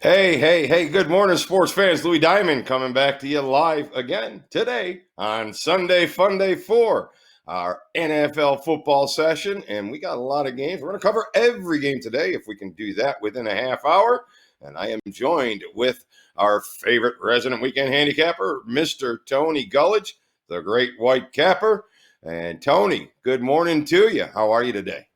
Hey, good morning, sports fans. Louis Diamond coming back to you live again today on Sunday Fun Day 4, our NFL football session. And we got a lot of games. We're going to cover every game today if we can do that within a half hour. And I am joined with our favorite resident weekend handicapper, Mr. Tony Gulledge, the great white capper. And Tony, good morning to you. How are you today?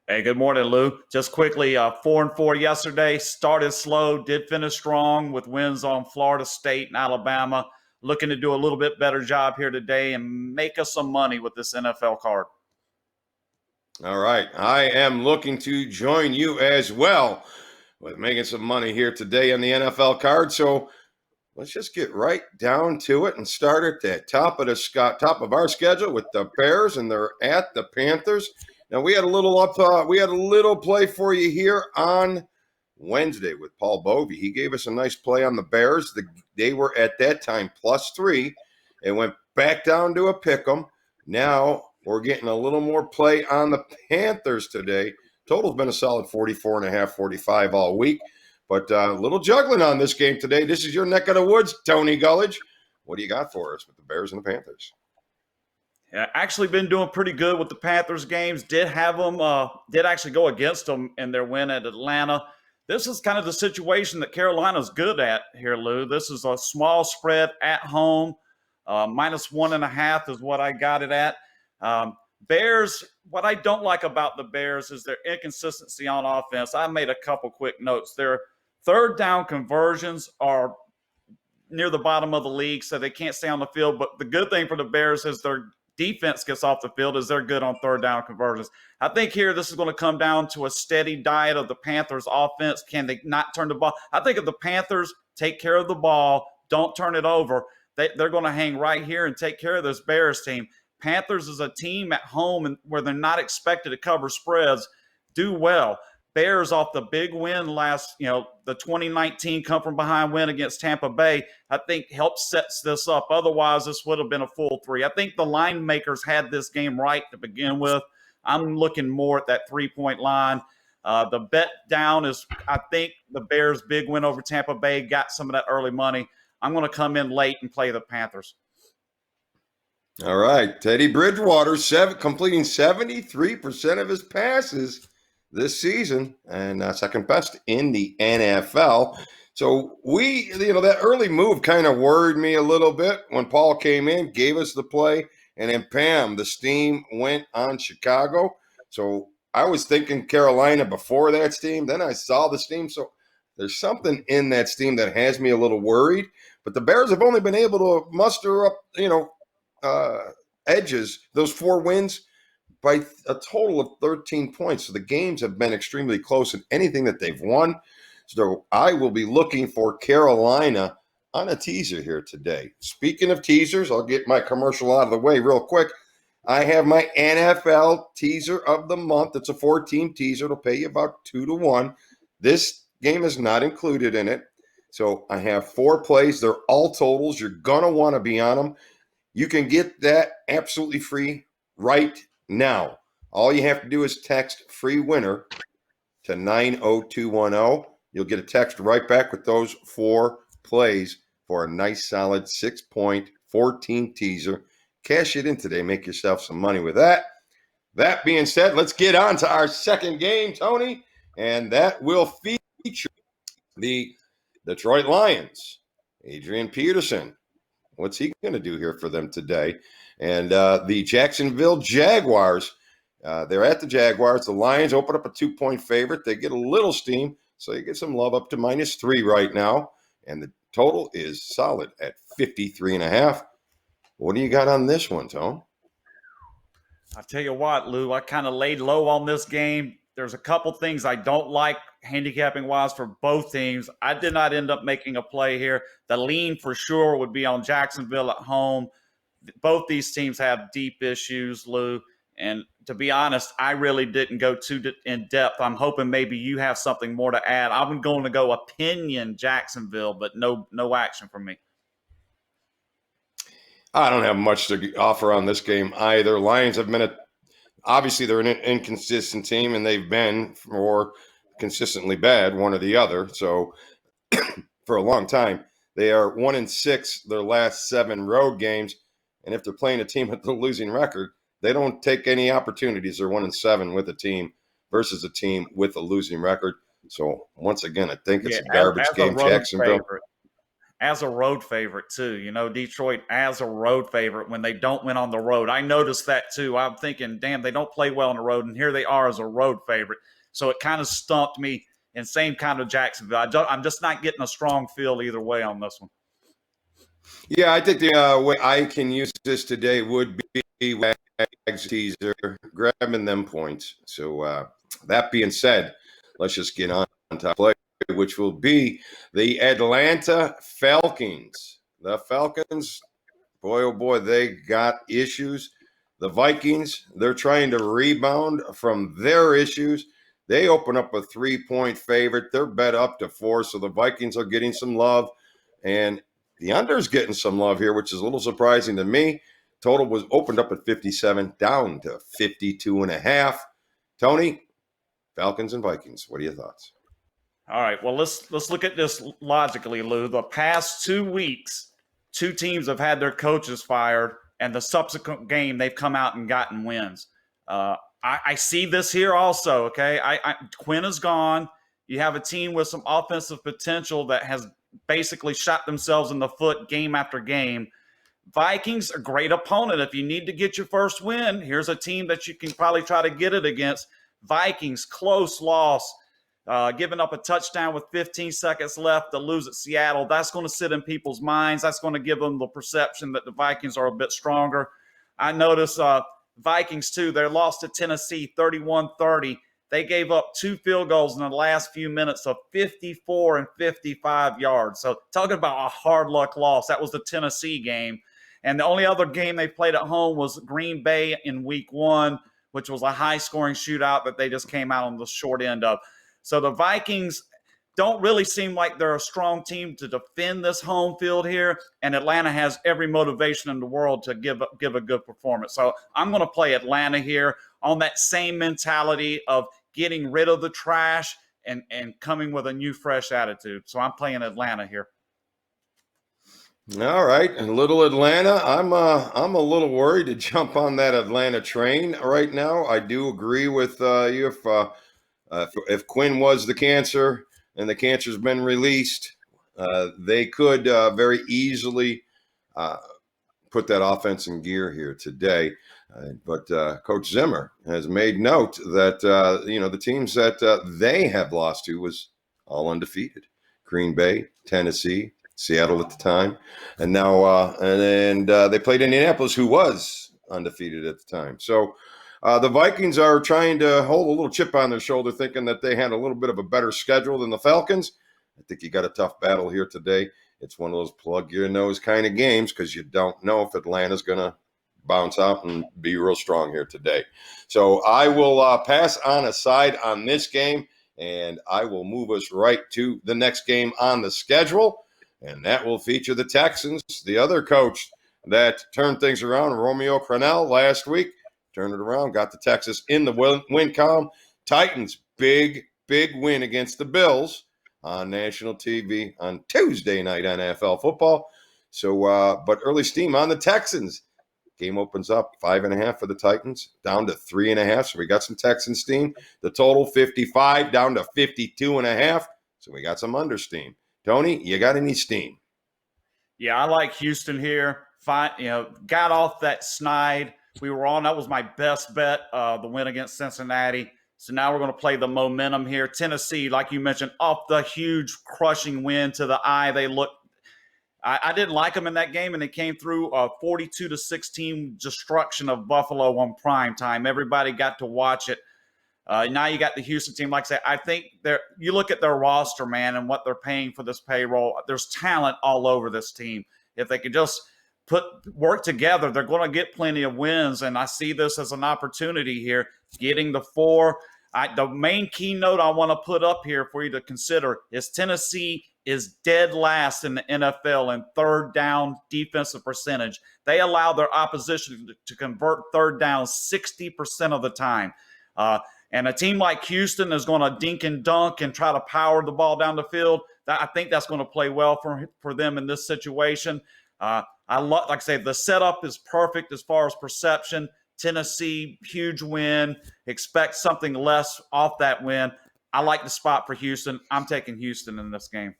Hey, good morning, Lou. Just quickly, 4-4 yesterday. Started slow, did finish strong with wins on Florida State and Alabama. Looking to do a little bit better job here today and make us some money with this NFL card. All right. I am looking to join you as well with making some money here today on the NFL card. So let's just get right down to it and start at the top of our schedule with the Bears, and they're at the Panthers. Now we had a little play for you here on Wednesday with Paul Bovey. He gave us a nice play on the Bears. They were at that time +3. It went back down to a pick 'em. Now we're getting a little more play on the Panthers today. Total's been a solid 44.5, 45 all week. But a little juggling on this game today. This is your neck of the woods, Tony Gulledge. What do you got for us with the Bears and the Panthers? Yeah, actually been doing pretty good with the Panthers games. Did actually go against them in their win at Atlanta. This is kind of the situation that Carolina's good at here, Lou. This is a small spread at home. -1.5 is what I got it at. Bears, what I don't like about the Bears is their inconsistency on offense. I made a couple quick notes. Their third down conversions are near the bottom of the league, so they can't stay on the field. But the good thing for the Bears is their defense gets off the field, is they're good on third down conversions. I think here this is going to come down to a steady diet of the Panthers offense. Can they not turn the ball? I think if the Panthers take care of the ball, don't turn it over, they're going to hang right here and take care of this Bears team. Panthers is a team at home and where they're not expected to cover spreads, do well. Bears off the big win the 2019 come from behind win against Tampa Bay, I think helps sets this up. Otherwise, this would have been a full 3. I think the line makers had this game right to begin with. I'm looking more at that 3-point line. The bet down is, I think, the Bears' big win over Tampa Bay got some of that early money. I'm going to come in late and play the Panthers. All right. Teddy Bridgewater, completing 73% of his passes this season, and second best in the NFL. So that early move kind of worried me a little bit when Paul came in, gave us the play, and then bam, the steam went on Chicago. So I was thinking Carolina before that steam. Then I saw the steam. So there's something in that steam that has me a little worried. But the Bears have only been able to muster up, edges, those 4 wins, by a total of 13 points. So the games have been extremely close in anything that they've won. So I will be looking for Carolina on a teaser here today. Speaking of teasers, I'll get my commercial out of the way real quick. I have my NFL teaser of the month. It's a 4-team teaser. It'll pay you about 2-1. This game is not included in it. So I have 4 plays. They're all totals. You're going to want to be on them. You can get that absolutely free right now. All you have to do is text free winner to 90210. You'll get a text right back with those 4 plays for a nice solid 6-point 14 teaser. Cash it in today. Make yourself some money with that. That being said, let's get on to our second game, Tony, and that will feature the Detroit Lions. Adrian Peterson. What's he going to do here for them today? And the Jacksonville Jaguars, they're at the Jaguars. The Lions open up a 2-point favorite. They get a little steam, so you get some love up to -3 right now. And the total is solid at 53.5. What do you got on this one, Tone? I tell you what, Lou, I kind of laid low on this game. There's a couple things I don't like handicapping-wise for both teams. I did not end up making a play here. The lean for sure would be on Jacksonville at home. Both these teams have deep issues, Lou. And to be honest, I really didn't go too in depth. I'm hoping maybe you have something more to add. I'm going to go opinion Jacksonville, but no action from me. I don't have much to offer on this game either. Lions have been obviously they're an inconsistent team, and they've been more consistently bad, one or the other. So for a long time. They are 1-6 their last 7 road games, and if they're playing a team with a losing record, they don't take any opportunities. They're 1-7 with a team versus a team with a losing record. So once again, I think it's Yeah, a garbage as a game, road Jacksonville. favorite. As a road favorite, too. Detroit as a road favorite when they don't win on the road. I noticed that, too. I'm thinking, damn, they don't play well on the road, and here they are as a road favorite. So it kind of stumped me, and same kind of Jacksonville. I'm just not getting a strong feel either way on this one. Yeah, I think the way I can use this today would be Wags teaser, grabbing them points. So that being said, let's just get on to play, which will be the Atlanta Falcons. The Falcons, boy, oh boy, they got issues. The Vikings, they're trying to rebound from their issues. They open up a 3-point favorite. They're bet up to 4, so the Vikings are getting some love. And the under's getting some love here, which is a little surprising to me. Total was opened up at 57, down to 52.5. Tony, Falcons and Vikings, what are your thoughts? All right, well, let's look at this logically, Lou. The past 2 weeks, 2 teams have had their coaches fired, and the subsequent game they've come out and gotten wins. I see this here also, okay? Quinn is gone. You have a team with some offensive potential that has basically shot themselves in the foot game after game. Vikings, a great opponent. If you need to get your first win, here's a team that you can probably try to get it against. Vikings, close loss, giving up a touchdown with 15 seconds left to lose at Seattle. That's going to sit in people's minds. That's going to give them the perception that the Vikings are a bit stronger. I notice Vikings, too, their loss to Tennessee, 31-30. They gave up 2 field goals in the last few minutes of 54 and 55 yards. So talking about a hard luck loss, that was the Tennessee game. And the only other game they played at home was Green Bay in week 1, which was a high-scoring shootout that they just came out on the short end of. So the Vikings don't really seem like they're a strong team to defend this home field here, and Atlanta has every motivation in the world to give a good performance. So I'm going to play Atlanta here on that same mentality of getting rid of the trash and coming with a new, fresh attitude. So I'm playing Atlanta here. All right, a little Atlanta. I'm a little worried to jump on that Atlanta train right now. I do agree with you. If Quinn was the cancer and the cancer's been released, they could very easily put that offense in gear here today. But Coach Zimmer has made note that the teams that they have lost to was all undefeated: Green Bay, Tennessee, Seattle at the time, and now they played Indianapolis, who was undefeated at the time. So the Vikings are trying to hold a little chip on their shoulder, thinking that they had a little bit of a better schedule than the Falcons. I think you got a tough battle here today. It's one of those plug your nose kind of games because you don't know if Atlanta's going to bounce out and be real strong here today. So I will pass on aside on this game, and I will move us right to the next game on the schedule, and that will feature the Texans, the other coach that turned things around, Romeo Crennel, last week. Turned it around, got the Texas in the win column. Titans, big win against the Bills on national TV on Tuesday night NFL football. So, but early steam on the Texans. Game opens up 5.5 for the Titans, down to 3.5. So we got some Texan steam. The total 55 down to 52.5. So we got some under steam. Tony, you got any steam? Yeah, I like Houston here. Got off that snide. We were on. That was my best bet, the win against Cincinnati. So now we're going to play the momentum here. Tennessee, like you mentioned, off the huge crushing win to the eye. They looked. I didn't like them in that game, and they came through a 42-16 destruction of Buffalo on prime time. Everybody got to watch it. Now you got the Houston team. Like I say, I think you look at their roster, man, and what they're paying for this payroll. There's talent all over this team. If they could just work together, they're going to get plenty of wins. And I see this as an opportunity here, getting the 4. The main keynote I want to put up here for you to consider is Tennessee is dead last in the NFL in third down defensive percentage. They allow their opposition to convert third down 60% of the time. And a team like Houston is going to dink and dunk and try to power the ball down the field. I think that's going to play well for them in this situation. Like I say, the setup is perfect as far as perception. Tennessee, huge win. Expect something less off that win. I like the spot for Houston. I'm taking Houston in this game.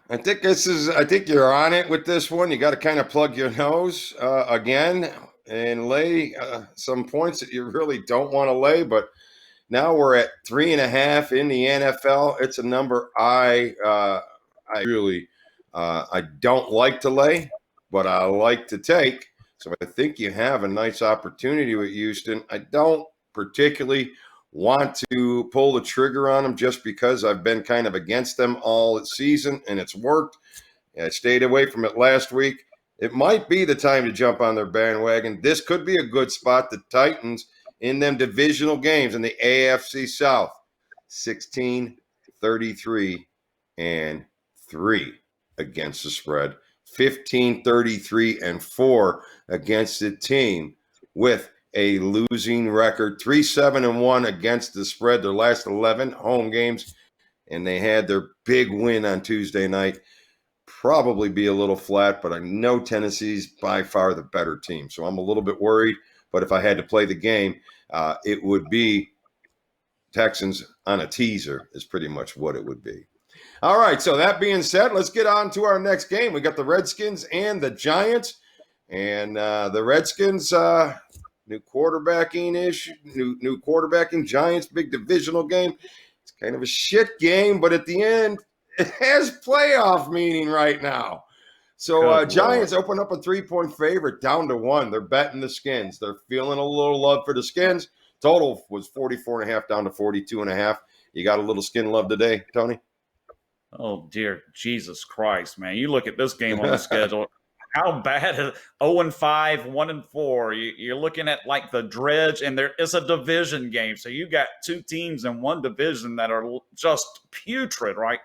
I think you're on it with this one. You got to kind of plug your nose again and lay some points that you really don't want to lay. But now we're at 3.5 in the NFL. It's a number I don't like to lay, but I like to take. So I think you have a nice opportunity with Houston. I don't particularly want to pull the trigger on them just because I've been kind of against them all season and it's worked. I stayed away from it last week. It might be the time to jump on their bandwagon. This could be a good spot. The Titans in them divisional games in the AFC South, 16, 33, and 3 against the spread, 15, 33, and 4 against the team with a losing record, 3-7-1 against the spread, their last 11 home games, and they had their big win on Tuesday night. Probably be a little flat, but I know Tennessee's by far the better team, so I'm a little bit worried. But if I had to play the game, it would be Texans on a teaser is pretty much what it would be. All right, so that being said, let's get on to our next game. We got the Redskins and the Giants, and the Redskins new quarterbacking issue, new quarterbacking. Giants, big divisional game. It's kind of a shit game, but at the end, it has playoff meaning right now. So Giants open up a 3-point favorite down to 1. They're betting the Skins. They're feeling a little love for the Skins. Total was 44.5 down to 42.5. You got a little skin love today, Tony? Oh, dear Jesus Christ, man. You look at this game on the schedule. How bad is 0-5, 1-4? You're looking at like the dredge, and there is a division game. So you got two teams in one division that are just putrid, right?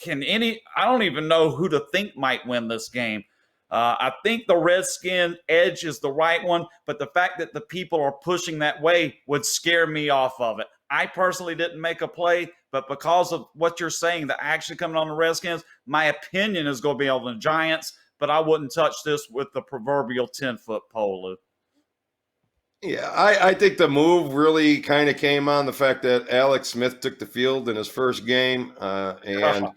I don't even know who to think might win this game. I think the Redskin edge is the right one, but the fact that the people are pushing that way would scare me off of it. I personally didn't make a play, but because of what you're saying, the action coming on the Redskins, my opinion is going to be on the Giants, but I wouldn't touch this with the proverbial 10-foot pole, Lou. Yeah, I think the move really kind of came on the fact that Alex Smith took the field in his first game, and with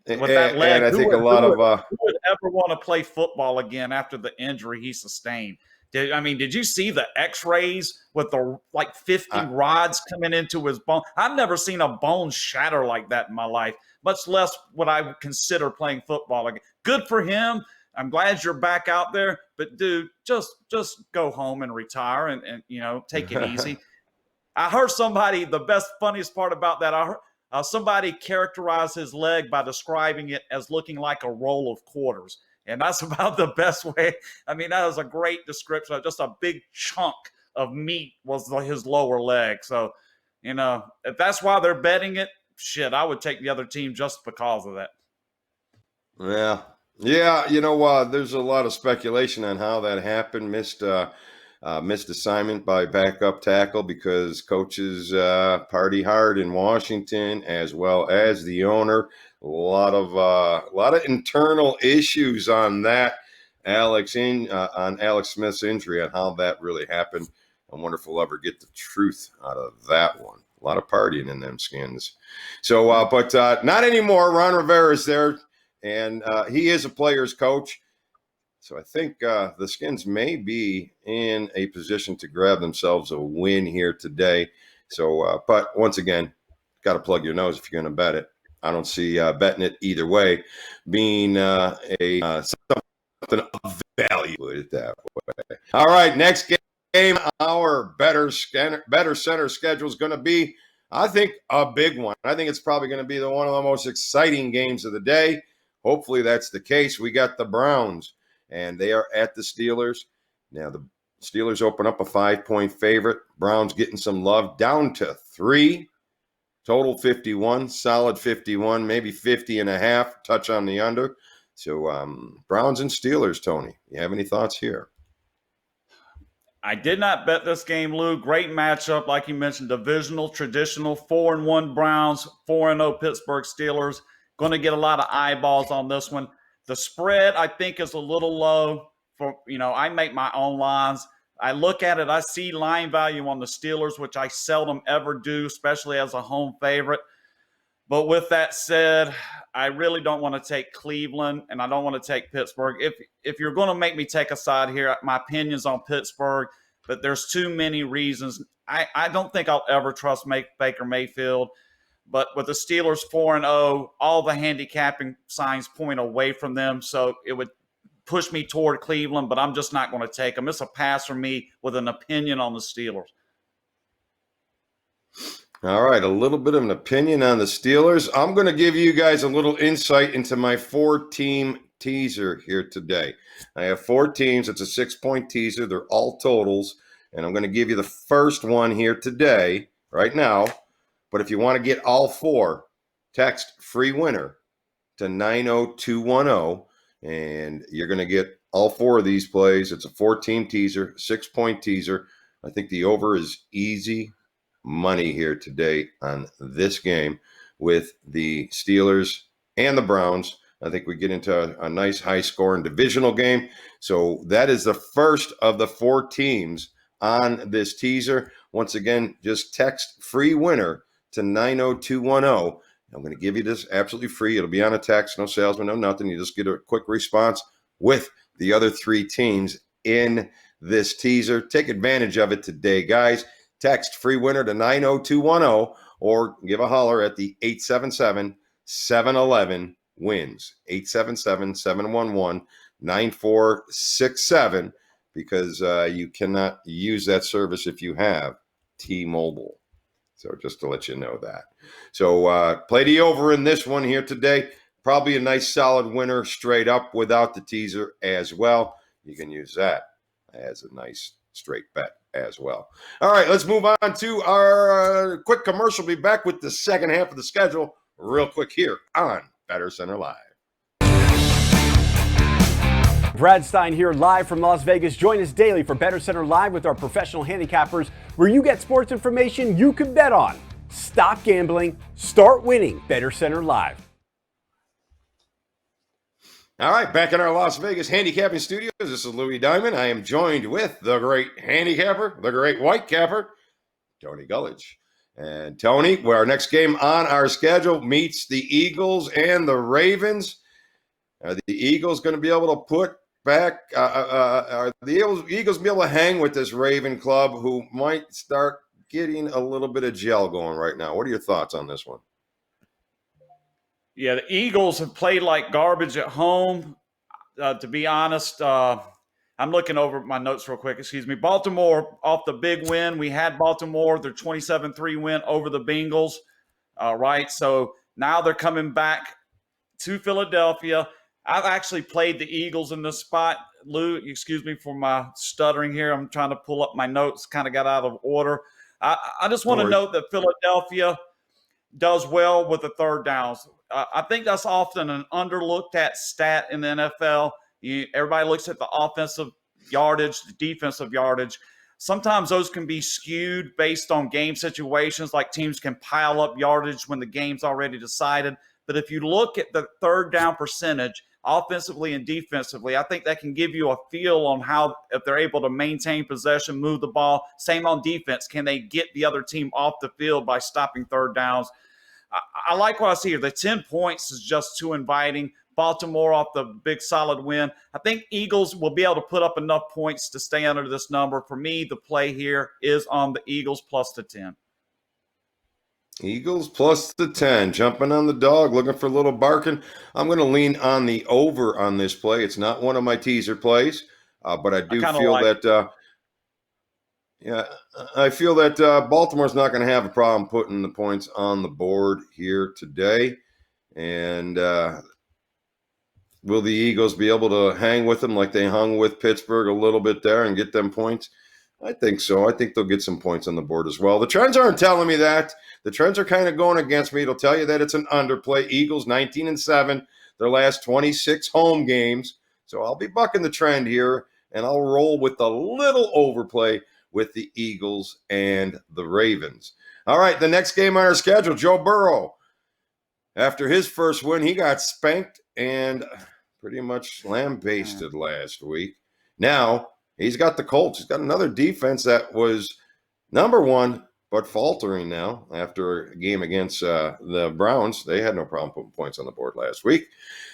that leg, and I think a lot of who would ever want to play football again after the injury he sustained? Did you see the X-rays with the 50 rods coming into his bone? I've never seen a bone shatter like that in my life, much less what I would consider playing football again. Good for him. I'm glad you're back out there, but dude, just go home and retire and take it easy. I heard somebody, the funniest part about that, I heard somebody characterized his leg by describing it as looking like a roll of quarters. And that's about the best way. I mean, that was a great description. Just a big chunk of meat was his lower leg. So, if that's why they're betting it, shit, I would take the other team just because of that. Yeah, there's a lot of speculation on how that happened. Missed assignment by backup tackle because coaches party hard in Washington, as well as the owner. A lot of internal issues on that. On Alex Smith's injury and how that really happened. I wonder if we'll ever get the truth out of that one. A lot of partying in them Skins. So, but not anymore. Ron Rivera's there. And he is a player's coach. So I think the Skins may be in a position to grab themselves a win here today. So, but once again, got to plug your nose if you're going to bet it. I don't see betting it either way being something of value. Put it that way. All right, next game, our BettorCenter schedule is going to be, I think, a big one. I think it's probably going to be one of the most exciting games of the day. Hopefully that's the case. We got the Browns, and they are at the Steelers. Now, the Steelers open up a 5-point favorite. Browns getting some love down to 3. Total 51, solid 51, maybe 50.5, touch on the under. So Browns and Steelers, Tony, you have any thoughts here? I did not bet this game, Lou. Great matchup, like you mentioned, divisional, traditional, 4-1 Browns, 4-0 Pittsburgh Steelers. Going to get a lot of eyeballs on this one. The spread, I think, is a little low. I make my own lines. I look at it, I see line value on the Steelers, which I seldom ever do, especially as a home favorite. But with that said, I really don't want to take Cleveland, and I don't want to take Pittsburgh. If you're going to make me take a side here, my opinion's on Pittsburgh, but there's too many reasons. I don't think I'll ever trust Baker Mayfield. But with the Steelers 4-0, all the handicapping signs point away from them, so it would push me toward Cleveland, but I'm just not going to take them. It's a pass for me with an opinion on the Steelers. All right, a little bit of an opinion on the Steelers. I'm going to give you guys a little insight into my 4-team teaser here today. I have 4 teams. It's a 6-point teaser. They're all totals, and I'm going to give you the first one here today, right now. But if you want to get all 4, text free winner to 90210, and you're going to get all 4 of these plays. It's a 4-team teaser, 6-point teaser. I think the over is easy money here today on this game with the Steelers and the Browns. I think we get into a nice high-scoring divisional game. So that is the first of the 4 teams on this teaser. Once again, just text free winner to 90210. I'm going to give you this absolutely free. It'll be on a text, no salesman, no nothing. You just get a quick response with the other 3 teams in this teaser. Take advantage of it today, guys. Text free winner to 90210 or give a holler at the 877-711-WINS, 877-711-9467, because you cannot use that service if you have T-Mobile. So just to let you know that. So play the over in this one here today. Probably a nice solid winner straight up without the teaser as well. You can use that as a nice straight bet as well. All right, let's move on to our quick commercial. Be back with the second half of the schedule real quick here on BettorCenter Live. Brad Stein here live from Las Vegas. Join us daily for BettorCenter Live with our professional handicappers, where you get sports information you can bet on. Stop gambling, start winning. BettorCenter Live. All right, back in our Las Vegas handicapping studios. This is Louis Diamond. I am joined with the great handicapper, the great white capper, Tony Gulledge. And Tony, our next game on our schedule meets the Eagles and the Ravens. Are the Eagles going to be able to put back? Are the Eagles be able to hang with this Raven club, who might start getting a little bit of gel going right now? What are your thoughts on this one? Yeah, the Eagles have played like garbage at home. To be honest, I'm looking over my notes real quick. Excuse me. Baltimore off the big win. We had Baltimore, their 27-3 win over the Bengals. Right. So now they're coming back to Philadelphia. I've actually played the Eagles in this spot. Lou, excuse me for my stuttering here. I'm trying to pull up my notes, kind of got out of order. I just want to note that Philadelphia does well with the third downs. I think that's often an underlooked at stat in the NFL. Everybody looks at the offensive yardage, the defensive yardage. Sometimes those can be skewed based on game situations, like teams can pile up yardage when the game's already decided. But if you look at the third down percentage, offensively and defensively, I think that can give you a feel on how, if they're able to maintain possession, move the ball. Same on defense. Can they get the other team off the field by stopping third downs? I like what I see here. The 10 points is just too inviting. Baltimore off the big solid win. I think Eagles will be able to put up enough points to stay under this number. For me, the play here is on the Eagles plus the 10. Eagles plus the 10. Jumping on the dog, looking for a little barking. I'm going to lean on the over on this play. It's not one of my teaser plays, but I do feel I feel that Baltimore's not going to have a problem putting the points on the board here today. And will the Eagles be able to hang with them like they hung with Pittsburgh a little bit there and get them points? I think so. I think they'll get some points on the board as well. The trends aren't telling me that. The trends are kind of going against me. It'll tell you that it's an underplay. Eagles 19-7, their last 26 home games. So I'll be bucking the trend here and I'll roll with a little overplay with the Eagles and the Ravens. All right, the next game on our schedule, Joe Burrow. After his first win, he got spanked and pretty much lambasted last week. Now, he's got the Colts. He's got another defense that was number one, but faltering now after a game against the Browns. They had no problem putting points on the board last week.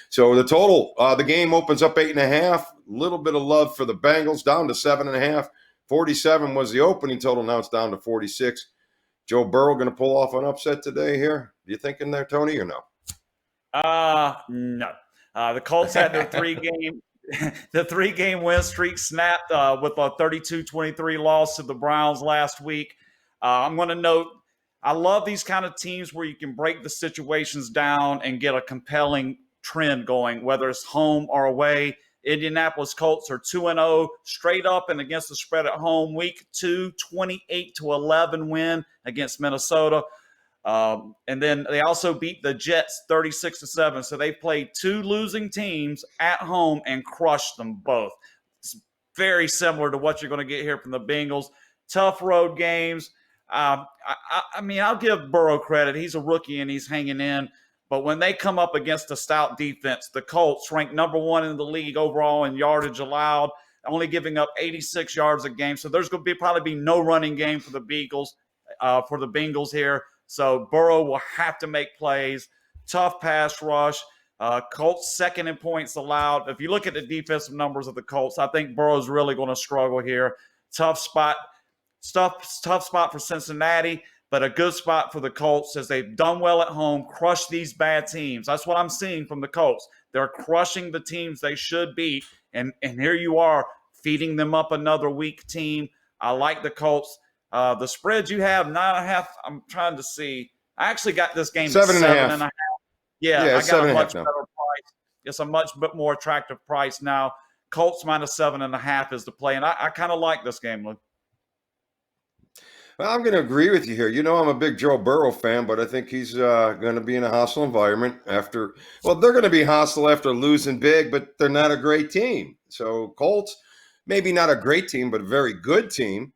So the total, the game opens up 8.5. A little bit of love for the Bengals, down to 7.5. 47 was the opening total. Now it's down to 46. Joe Burrow going to pull off an upset today here? You thinking there, Tony, or no? No. The Colts had their three-game win streak snapped with a 32-23 loss to the Browns last week. I'm going to note, I love these kind of teams where you can break the situations down and get a compelling trend going, whether it's home or away. Indianapolis Colts are 2-0 straight up and against the spread at home. Week 2, 28-11 win against Minnesota. And then they also beat the Jets 36-7. So they played two losing teams at home and crushed them both. It's very similar to what you're going to get here from the Bengals. Tough road games. I mean, I'll give Burrow credit. He's a rookie and he's hanging in. But when they come up against a stout defense, the Colts ranked number one in the league overall in yardage allowed, only giving up 86 yards a game. So there's going to probably be no running game for the Bengals here. So Burrow will have to make plays. Tough pass rush. Colts second in points allowed. If you look at the defensive numbers of the Colts, I think Burrow's really going to struggle here. Tough spot for Cincinnati, but a good spot for the Colts as they've done well at home, crushed these bad teams. That's what I'm seeing from the Colts. They're crushing the teams they should beat, and here you are feeding them up another weak team. I like the Colts. The spread you have, 9.5, I'm trying to see. I actually got this game 7.5. Yeah, I got a much better price. It's a much bit more attractive price now. Colts minus 7.5 is the play, and I kind of like this game, Luke. Well, I'm going to agree with you here. You know, I'm a big Joe Burrow fan, but I think he's going to be in a hostile environment after. Well, they're going to be hostile after losing big, but they're not a great team. So Colts, maybe not a great team, but a very good team,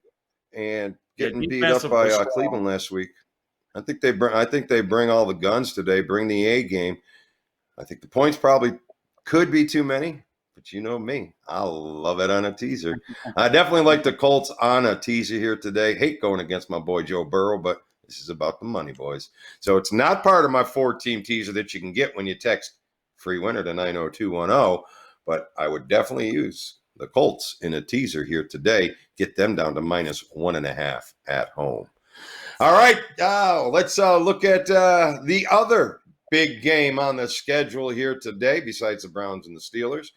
and getting beat up by Cleveland last week. I think they bring all the guns today. Bring the A game. I think the points probably could be too many. But you know me, I love it on a teaser. I definitely like the Colts on a teaser here today. Hate going against my boy Joe Burrow, but this is about the money, boys. So it's not part of my 4-team teaser that you can get when you text free winner to 90210, but I would definitely use the Colts in a teaser here today. Get them down to minus 1.5 at home. All right, let's look at the other big game on the schedule here today besides the Browns and the Steelers.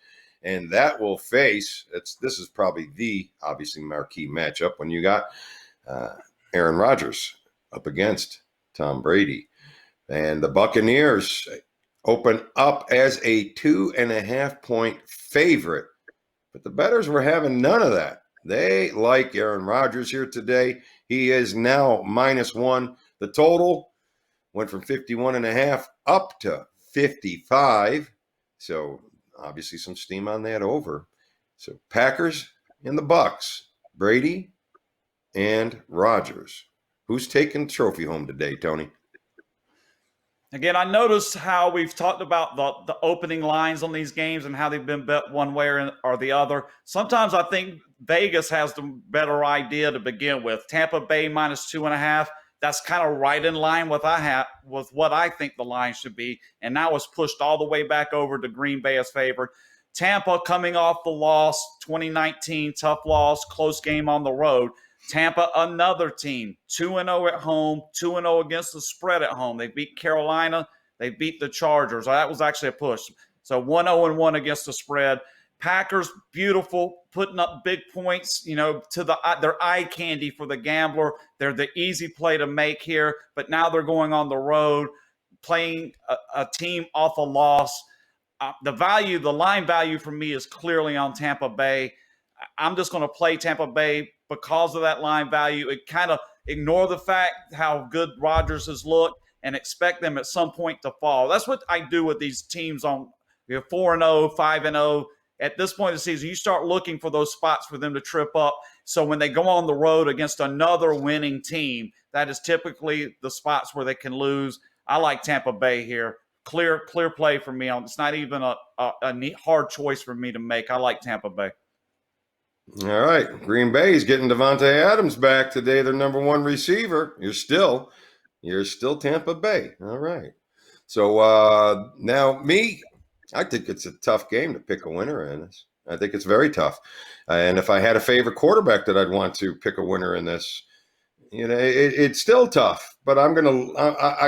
And that will face, this is probably the obviously marquee matchup when you got Aaron Rodgers up against Tom Brady. And the Buccaneers open up as a 2.5-point favorite. But the bettors were having none of that. They like Aaron Rodgers here today. He is now -1. The total went from 51.5 up to 55. So obviously some steam on that over. So Packers and the Bucks, Brady and Rodgers. Who's taking the trophy home today, Tony? Again, I noticed how we've talked about the opening lines on these games and how they've been bet one way or the other. Sometimes I think Vegas has the better idea to begin with. Tampa Bay -2.5. That's kind of right in line with what I think the line should be. And now it's pushed all the way back over to Green Bay as favored. Tampa coming off the loss, 2019, tough loss, close game on the road. Tampa, another team, 2-0 at home, 2-0 against the spread at home. They beat Carolina. They beat the Chargers. That was actually a push. So 1-0-1 against the spread. Packers, beautiful, putting up big points, to their eye candy for the gambler. They're the easy play to make here, but now they're going on the road, playing a team off a loss. The line value for me is clearly on Tampa Bay. I'm just going to play Tampa Bay because of that line value. It kind of ignore the fact how good Rodgers has looked and expect them at some point to fall. That's what I do with these teams on 4-0, 5-0. at this point of the season, you start looking for those spots for them to trip up. So when they go on the road against another winning team, that is typically the spots where they can lose. I like Tampa Bay here. Clear play for me. It's not even a neat, hard choice for me to make. I like Tampa Bay. All right. Green Bay's getting Devontae Adams back today, their number one receiver. You're still Tampa Bay. All right. So now I think it's a tough game to pick a winner in this. I think it's very tough. And if I had a favorite quarterback that I'd want to pick a winner in this, it's still tough. But I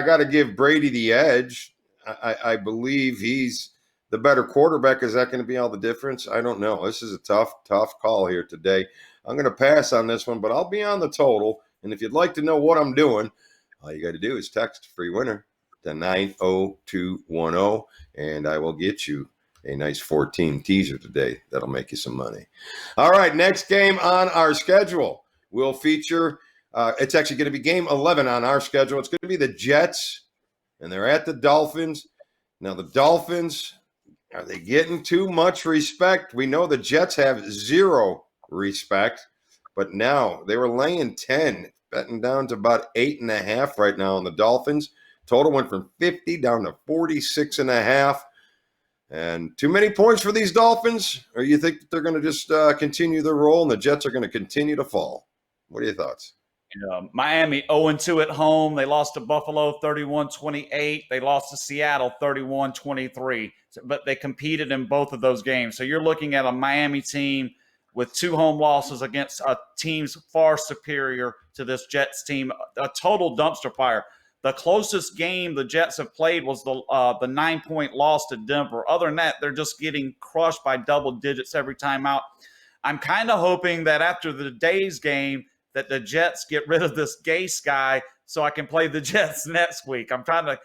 got to give Brady the edge. I believe he's the better quarterback. Is that going to be all the difference? I don't know. This is a tough call here today. I'm going to pass on this one, but I'll be on the total. And if you'd like to know what I'm doing, all you got to do is text free winner to 90210, and I will get you a nice 14 teaser today. That'll make you some money. All right, next game on our schedule will feature it's actually going to be game 11 on our schedule. It's going to be the Jets, and they're at the Dolphins. Now, the Dolphins, are they getting too much respect? We know the Jets have zero respect, but now they were laying 10, betting down to about 8.5 right now on the Dolphins. Total went from 50 down to 46.5. And too many points for these Dolphins? Or you think that they're going to just continue their roll and the Jets are going to continue to fall? What are your thoughts? Miami 0-2 at home. They lost to Buffalo 31-28. They lost to Seattle 31-23. But they competed in both of those games. So you're looking at a Miami team with 2 home losses against teams far superior to this Jets team. A total dumpster fire. The closest game the Jets have played was the 9-point loss to Denver. Other than that, they're just getting crushed by double digits every time out. I'm kind of hoping that after the day's game that the Jets get rid of this Gase guy so I can play the Jets next week. I'm trying to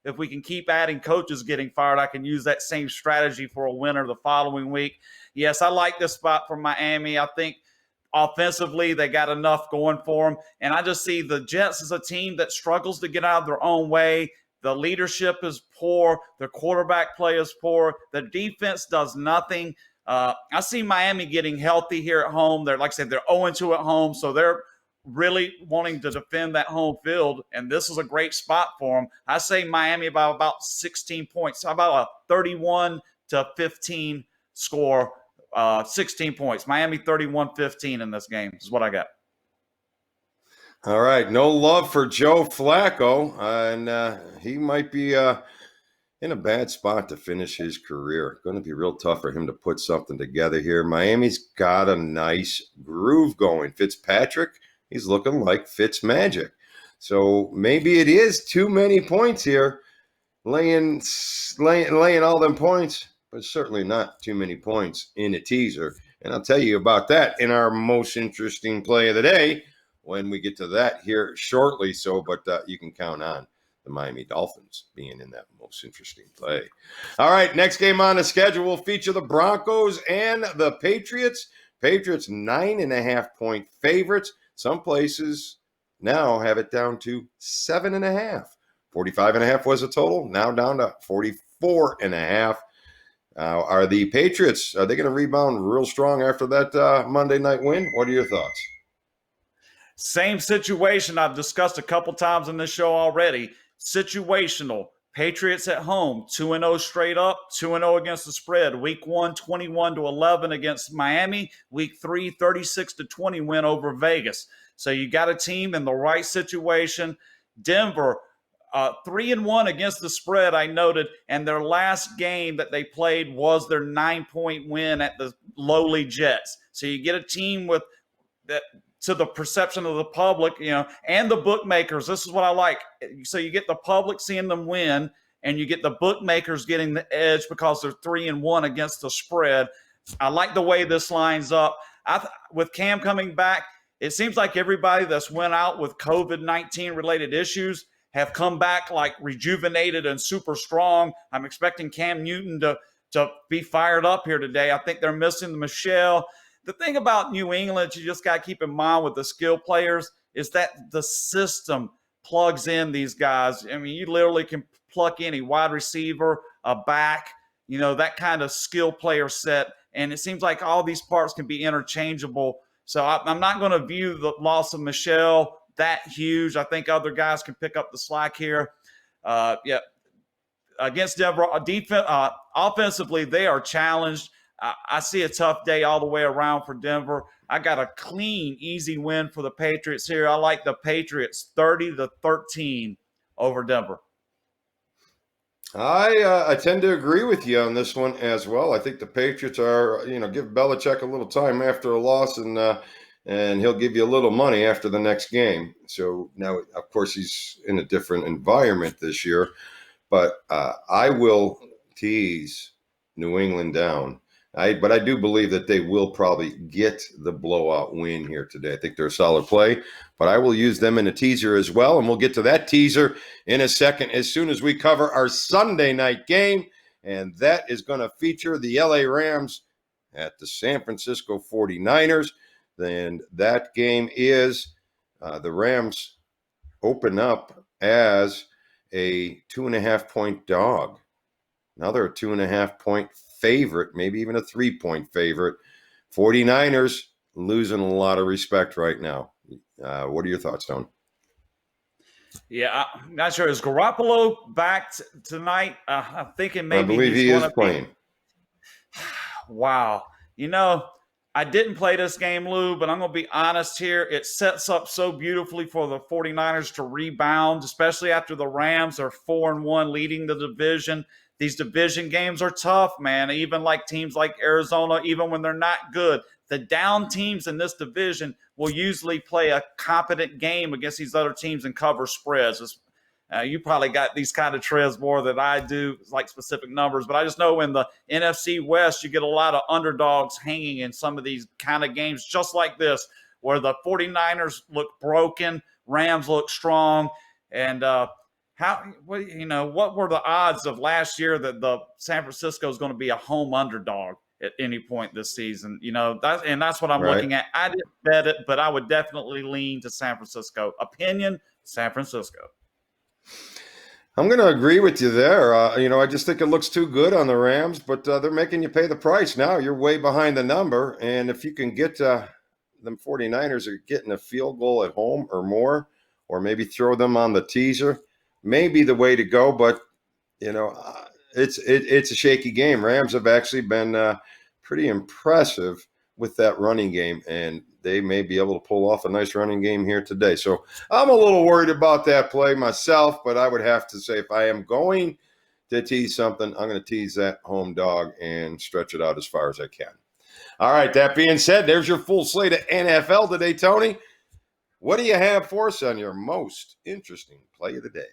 if we can keep adding coaches getting fired, I can use that same strategy for a winner the following week. Yes, I like this spot for Miami. I think offensively, they got enough going for them. And I just see the Jets as a team that struggles to get out of their own way. The leadership is poor. The quarterback play is poor. The defense does nothing. I see Miami getting healthy here at home. They're, like I said, they're 0-2 at home, so they're really wanting to defend that home field, and this is a great spot for them. I say Miami by about 16 points. How about a 31-15 score? 16 points. Miami 31-15 in this game is what I got. All right. No love for Joe Flacco, and he might be in a bad spot to finish his career. Going to be real tough for him to put something together here. Miami's got a nice groove going. Fitzpatrick, he's looking like Fitzmagic. So maybe it is too many points here, laying all them points. But certainly not too many points in a teaser. And I'll tell you about that in our most interesting play of the day when we get to that here shortly. But you can count on the Miami Dolphins being in that most interesting play. All right, next game on the schedule will feature the Broncos and the Patriots. Patriots 9.5-point favorites. Some places now have it down to 7.5. 45.5 was the total, now down to 44.5. Are the Patriots, are they going to rebound real strong after that Monday night win? What are your thoughts? Same situation I've discussed a couple times in this show already. Situational. Patriots at home, 2-0 straight up, 2-0 against the spread. Week 1, 21-11 against Miami. Week 3, 36-20 win over Vegas. So you got a team in the right situation. Denver, 3-1 against the spread, I noted, and their last game that they played was their 9-point win at the lowly Jets. So you get a team with that, to the perception of the public, and the bookmakers. This is what I like. So you get the public seeing them win, and you get the bookmakers getting the edge because they're 3-1 against the spread. I like the way this lines up. With Cam coming back, it seems like everybody that's went out with COVID-19 related issues have come back like rejuvenated and super strong. I'm expecting Cam Newton to be fired up here today. I think they're missing the Michelle. The thing about New England, you just got to keep in mind with the skill players, is that the system plugs in these guys. I mean, you literally can pluck any wide receiver, a back, that kind of skill player set. And it seems like all these parts can be interchangeable. So I'm not going to view the loss of Michel that huge. I think other guys can pick up the slack here. Against Denver, offensively, they are challenged. I see a tough day all the way around for Denver. I got a clean, easy win for the Patriots here. I like the Patriots 30-13 over Denver. I tend to agree with you on this one as well. I think the Patriots are, give Belichick a little time after a loss, and he'll give you a little money after the next game. So now, of course, he's in a different environment this year, but I will tease New England down. But I do believe that they will probably get the blowout win here today. I think they're a solid play, but I will use them in a teaser as well, and we'll get to that teaser in a second as soon as we cover our Sunday night game, and that is going to feature the LA Rams at the San Francisco 49ers. And that game is the Rams open up as a 2.5-point dog. Now they're a 2.5-point favorite, maybe even a 3-point favorite. 49ers losing a lot of respect right now. What are your thoughts, Tony? Yeah, I'm not sure. Is Garoppolo back tonight? I'm thinking maybe I believe he is playing. Wow. I didn't play this game, Lou, but I'm going to be honest here. It sets up so beautifully for the 49ers to rebound, especially after the Rams are 4-1 leading the division. These division games are tough, man. Even like teams like Arizona, even when they're not good, the down teams in this division will usually play a competent game against these other teams and cover spreads. You probably got these kind of trends more than I do, like specific numbers. But I just know in the NFC West, you get a lot of underdogs hanging in some of these kind of games just like this, where the 49ers look broken, Rams look strong. And what were the odds of last year that the San Francisco is going to be a home underdog at any point this season? That's what I'm looking at. I didn't bet it, but I would definitely lean to San Francisco. Opinion, San Francisco. I'm going to agree with you there. I just think it looks too good on the Rams, but they're making you pay the price now. You're way behind the number, and if you can get them 49ers are getting a field goal at home or more, or maybe throw them on the teaser, maybe the way to go. But it's a shaky game. Rams have actually been pretty impressive with that running game, and they may be able to pull off a nice running game here today. So I'm a little worried about that play myself, but I would have to say if I am going to tease something, I'm going to tease that home dog and stretch it out as far as I can. All right, that being said, there's your full slate of NFL today, Tony. What do you have for us on your most interesting play of the day?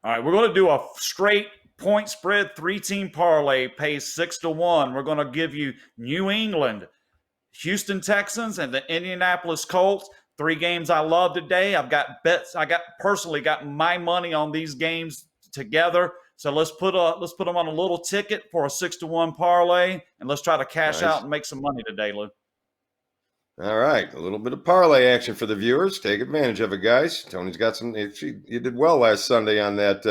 All right, we're going to do a straight point spread 3-team parlay, pays 6-1. We're going to give you New England, Houston Texans, and the Indianapolis Colts. 3 games I love today. I've got bets. I personally got my money on these games together. So let's put them on a little ticket for a 6-1 parlay, and let's try to cash out and make some money today, Lou. All right, a little bit of parlay action for the viewers. Take advantage of it, guys. Tony's got some. You did well last Sunday on that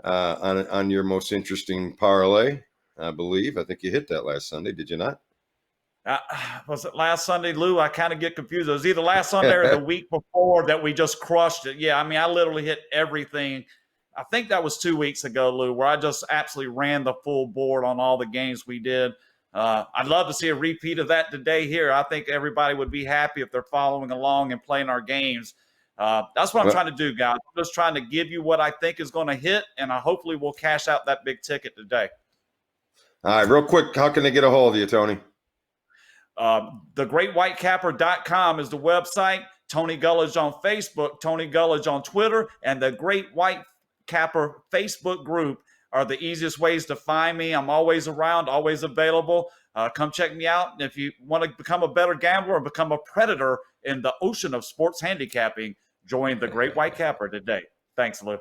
on your most interesting parlay, I believe. I think you hit that last Sunday. Did you not? Was it last Sunday, Lou? I kind of get confused. It was either last Sunday or the week before that we just crushed it. Yeah, I literally hit everything. I think that was 2 weeks ago, Lou, where I just absolutely ran the full board on all the games we did. I'd love to see a repeat of that today here. I think everybody would be happy if they're following along and playing our games. That's what I'm trying to do, guys. I'm just trying to give you what I think is going to hit, and hopefully we'll cash out that big ticket today. All right, real quick, how can they get a hold of you, Tony? TheGreatWhiteCapper.com is the website. Tony Gulledge on Facebook, Tony Gulledge on Twitter, and the Great White Capper Facebook group are the easiest ways to find me. I'm always around, always available. Come check me out. And if you want to become a better gambler and become a predator in the ocean of sports handicapping, join the Great White Capper today. Thanks, Lou.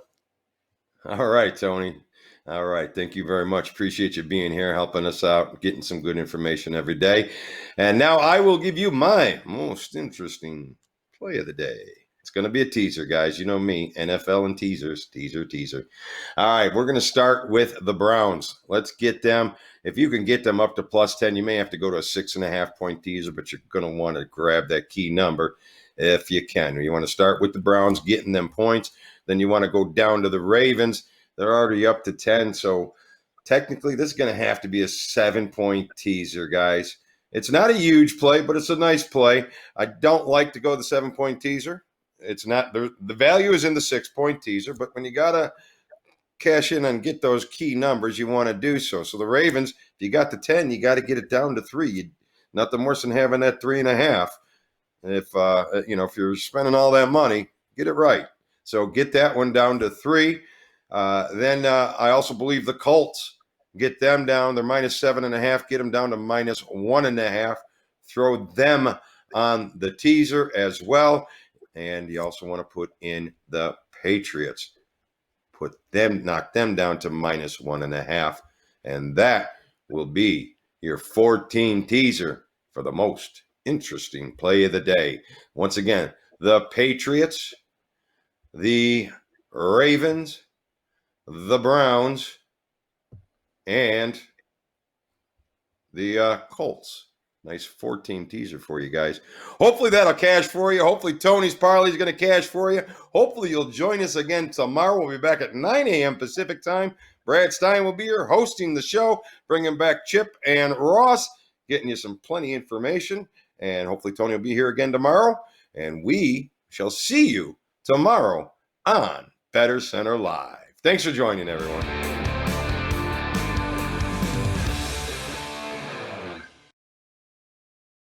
All right, Tony. All right. Thank you very much. Appreciate you being here, helping us out, getting some good information every day. And now I will give you my most interesting play of the day. It's It's going to be a teaser, guys. You know me, NFL and teasers. Teaser. All right, we're going to start with the Browns. Let's get them. If you can get them up to +10, you may have to go to a 6.5-point teaser, but you're going to want to grab that key number if you can. You want to start with the Browns, getting them points. Then you want to go down to the Ravens. They're already up to 10, so technically this is going to have to be a 7-point teaser, guys. It's not a huge play, but it's a nice play. I don't like to go the 7-point teaser. It's not the value is in the 6-point teaser, but when you gotta cash in and get those key numbers, you want to do so. So the Ravens, if you got the 10, you got to get it down to 3. Nothing worse than having that 3.5. If you're spending all that money, get it right. So get that one down to 3. Then I also believe the Colts, get them down. They're -7.5. Get them down to -1.5. Throw them on the teaser as well. And you also want to put in the Patriots. Knock them down to -1.5. And that will be your 14 teaser for the most interesting play of the day. Once again, the Patriots, the Ravens, the Browns, and the Colts. Nice 14 teaser for you guys. Hopefully that'll cash for you. Hopefully Tony's parlay is going to cash for you. Hopefully you'll join us again tomorrow. We'll be back at 9 a.m. Pacific time. Brad Stein will be here hosting the show, bringing back Chip and Ross, getting you some plenty of information. And hopefully Tony will be here again tomorrow. And we shall see you tomorrow on BettorCenter Live. Thanks for joining, everyone.